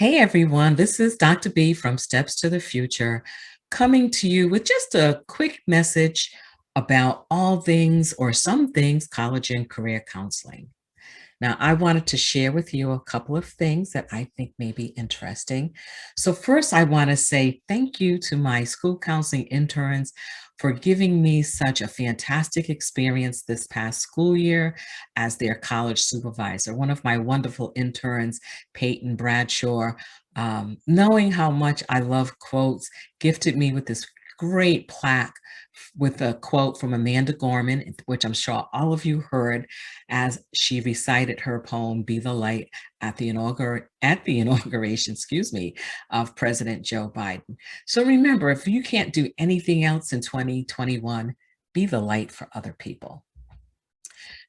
Hey everyone, this is Dr. B from Steps to the Future, coming to you with just a quick message about all things or some things college and career counseling. Now, I wanted to share with you a couple of things that I think may be interesting. So, first, I want to say thank you to my school counseling interns for giving me such a fantastic experience this past school year as their college supervisor. One of my wonderful interns, Peyton Bradshaw, knowing how much I love quotes, gifted me with this great plaque with a quote from Amanda Gorman, which I'm sure all of you heard as she recited her poem "Be the Light" at the inauguration, excuse me, of President Joe Biden. So remember, if you can't do anything else in 2021, be the light for other people.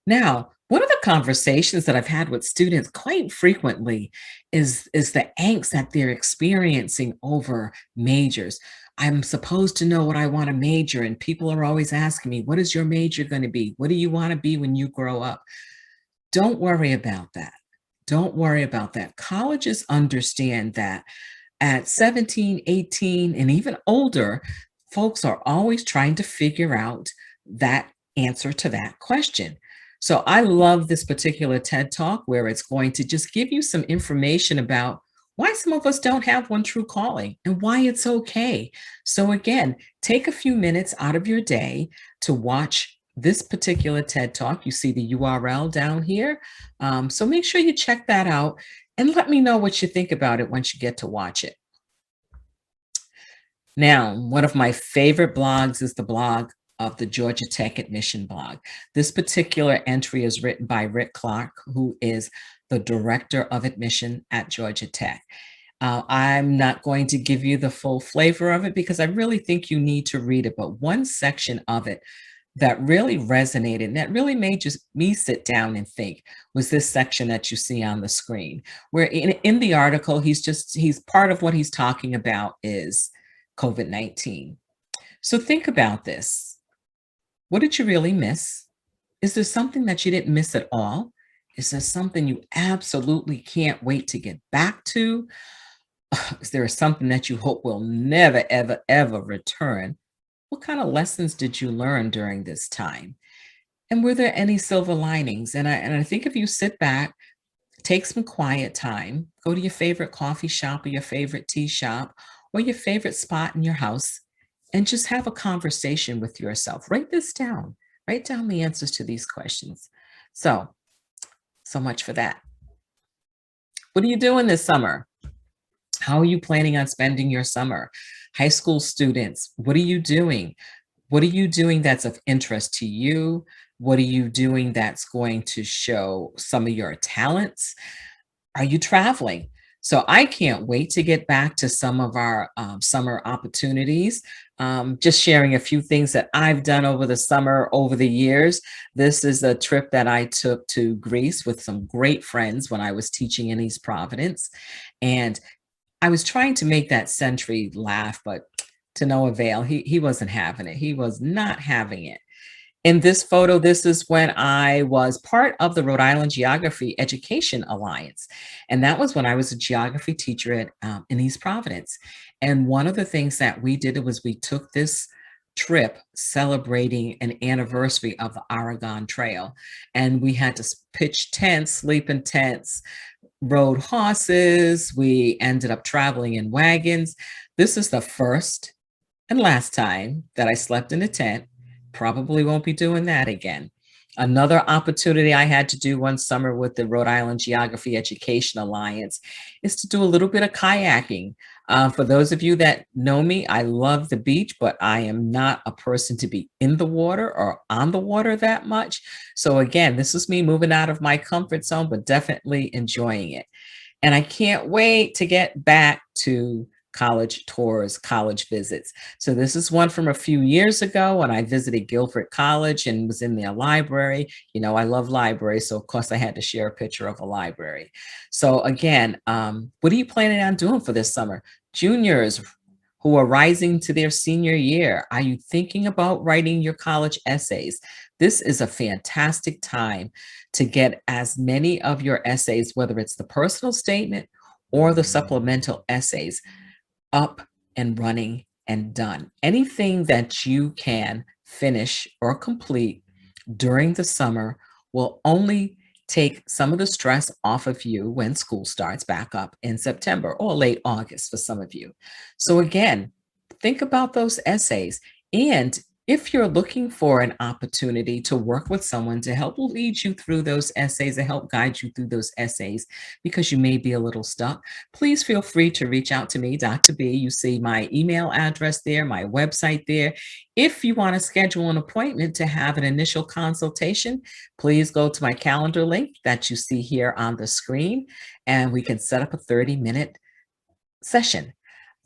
Now, one of the conversations that I've had with students quite frequently is the angst that they're experiencing over majors. I'm supposed to know what I want to major, and people are always asking me, "What is your major going to be? What do you want to be when you grow up?" Don't worry about that. Don't worry about that. Colleges understand that at 17, 18, and even older, folks are always trying to figure out that answer to that question. So I love this particular TED Talk where it's going to just give you some information about why some of us don't have one true calling and why it's okay. So again, take a few minutes out of your day to watch this particular TED Talk. You see the URL down here. So make sure you check that out and let me know what you think about it once you get to watch it. Now, one of my favorite blogs is the blog of the Georgia Tech Admission blog. This particular entry is written by Rick Clark, who is the director of admission at Georgia Tech. I'm not going to give you the full flavor of it because I really think you need to read it, but one section of it that really resonated and that really made just me sit down and think was this section that you see on the screen, where in the article, he's part of what he's talking about is COVID-19. So think about this. What did you really miss? Is there something that you didn't miss at all? Is there something you absolutely can't wait to get back to? Is there something that you hope will never, ever, ever return? What kind of lessons did you learn during this time? And were there any silver linings? And I think if you sit back, take some quiet time, go to your favorite coffee shop or your favorite tea shop or your favorite spot in your house and just have a conversation with yourself. Write this down. Write down the answers to these questions. So much for that. What are you doing this summer? How are you planning on spending your summer? High school students, what are you doing? What are you doing that's of interest to you? What are you doing that's going to show some of your talents? Are you traveling? So I can't wait to get back to some of our summer opportunities. Just sharing a few things that I've done over the summer, over the years. This is a trip that I took to Greece with some great friends when I was teaching in East Providence. And I was trying to make that sentry laugh, but to no avail. He wasn't having it. He was not having it. In this photo, this is when I was part of the Rhode Island Geography Education Alliance. And that was when I was a geography teacher at in East Providence. And one of the things that we did was we took this trip celebrating an anniversary of the Oregon Trail. And we had to pitch tents, sleep in tents, rode horses. We ended up traveling in wagons. This is the first and last time that I slept in a tent. Probably won't be doing that again. Another opportunity I had to do one summer with the Rhode Island Geography Education Alliance is to do a little bit of kayaking. For those of you that know me, I love the beach, but I am not a person to be in the water or on the water that much. So again, this is me moving out of my comfort zone, but definitely enjoying it. And I can't wait to get back to college tours, college visits. So this is one from a few years ago when I visited Guilford College and was in their library. You know, I love libraries, so of course I had to share a picture of a library. So again, what are you planning on doing for this summer? Juniors who are rising to their senior year, are you thinking about writing your college essays? This is a fantastic time to get as many of your essays, whether it's the personal statement or the supplemental essays up and running and done. Anything that you can finish or complete during the summer will only take some of the stress off of you when school starts back up in September or late August for some of you. So, again, think about those essays. And if you're looking for an opportunity to work with someone to help lead you through those essays and help guide you through those essays because you may be a little stuck, please feel free to reach out to me, Dr. B. You see my email address there, my website there. If you want to schedule an appointment to have an initial consultation, please go to my calendar link that you see here on the screen, and we can set up a 30-minute session.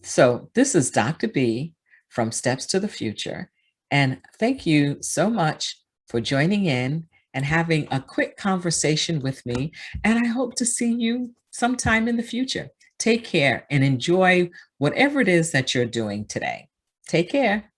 So, this is Dr. B from Steps to the Future. And thank you so much for joining in and having a quick conversation with me. And I hope to see you sometime in the future. Take care and enjoy whatever it is that you're doing today. Take care.